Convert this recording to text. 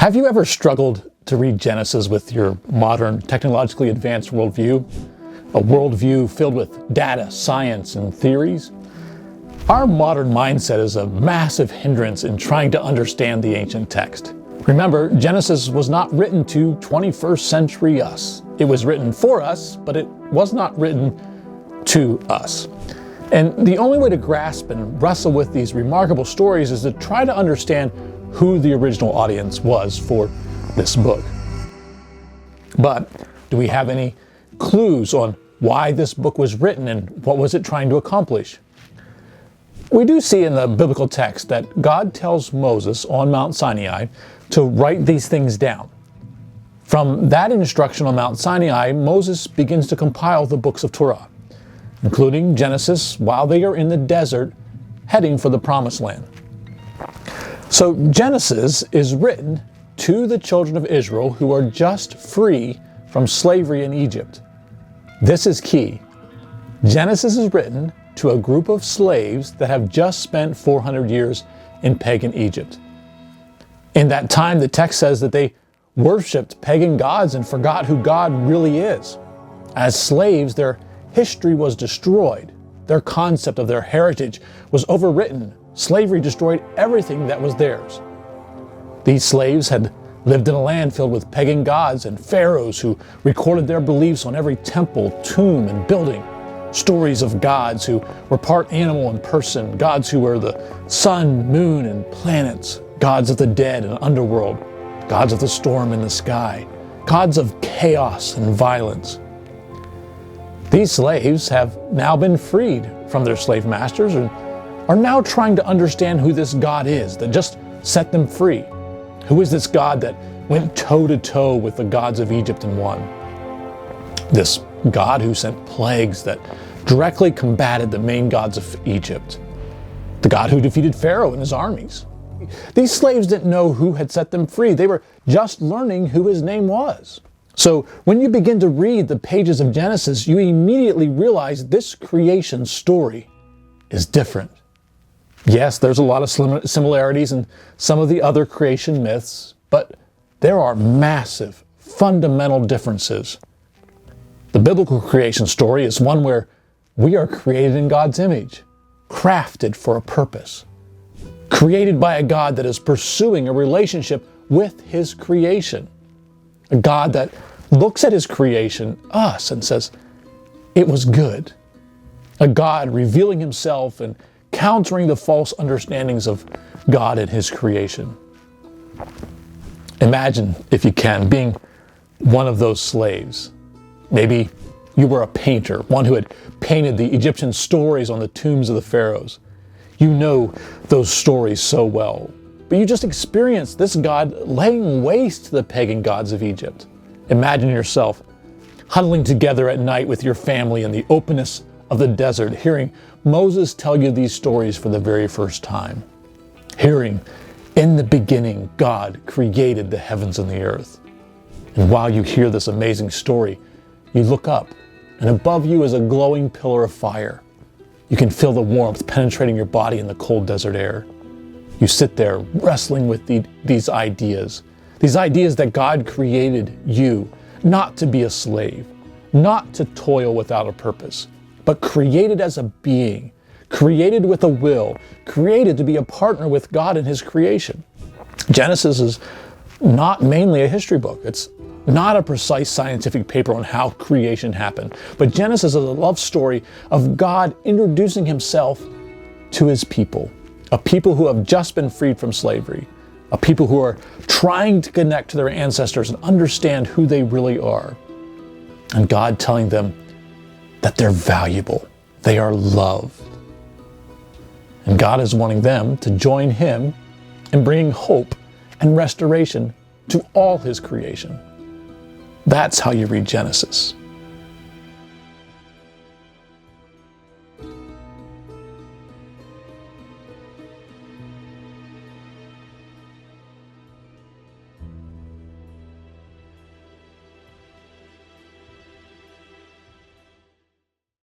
Have you ever struggled to read Genesis with your modern, technologically advanced worldview? A worldview filled with data, science, and theories? Our modern mindset is a massive hindrance in trying to understand the ancient text. Remember, Genesis was not written to 21st century us. It was written for us, but it was not written to us. And the only way to grasp and wrestle with these remarkable stories is to try to understand who the original audience was for this book. But do we have any clues on why this book was written and what was it trying to accomplish? We do see in the biblical text that God tells Moses on Mount Sinai to write these things down. From that instruction on Mount Sinai, Moses begins to compile the books of Torah, including Genesis, while they are in the desert heading for the Promised Land. So Genesis is written to the children of Israel who are just free from slavery in Egypt. This is key. Genesis is written to a group of slaves that have just spent 400 years in pagan Egypt. In that time, the text says that they worshipped pagan gods and forgot who God really is. As slaves, their history was destroyed. Their concept of their heritage was overwritten. Slavery destroyed everything that was theirs. These slaves had lived in a land filled with pagan gods and pharaohs who recorded their beliefs on every temple, tomb, and building. Stories of gods who were part animal and person, gods who were the sun, moon, and planets, gods of the dead and underworld, gods of the storm in the sky, gods of chaos and violence. These slaves have now been freed from their slave masters and are now trying to understand who this God is that just set them free. Who is this God that went toe-to-toe with the gods of Egypt and won? This God who sent plagues that directly combated the main gods of Egypt. The God who defeated Pharaoh and his armies. These slaves didn't know who had set them free. They were just learning who his name was. So when you begin to read the pages of Genesis, you immediately realize this creation story is different. Yes, there's a lot of similarities in some of the other creation myths, but there are massive, fundamental differences. The biblical creation story is one where we are created in God's image, crafted for a purpose, created by a God that is pursuing a relationship with his creation, a God that looks at his creation, us, and says, it was good, a God revealing himself and countering the false understandings of God and his creation. Imagine, if you can, being one of those slaves. Maybe you were a painter, one who had painted the Egyptian stories on the tombs of the pharaohs. You know those stories so well, but you just experienced this God laying waste to the pagan gods of Egypt. Imagine yourself huddling together at night with your family in the openness of the desert, hearing Moses tell you these stories for the very first time. Hearing, in the beginning, God created the heavens and the earth. And while you hear this amazing story, you look up, and above you is a glowing pillar of fire. You can feel the warmth penetrating your body in the cold desert air. You sit there wrestling with these ideas that God created you not to be a slave, not to toil without a purpose, but created as a being, created with a will, created to be a partner with God in his creation. Genesis is not mainly a history book. It's not a precise scientific paper on how creation happened, but Genesis is a love story of God introducing himself to his people, a people who have just been freed from slavery, a people who are trying to connect to their ancestors and understand who they really are, and God telling them that they're valuable, they are loved. And God is wanting them to join him in bringing hope and restoration to all his creation. That's how you read Genesis.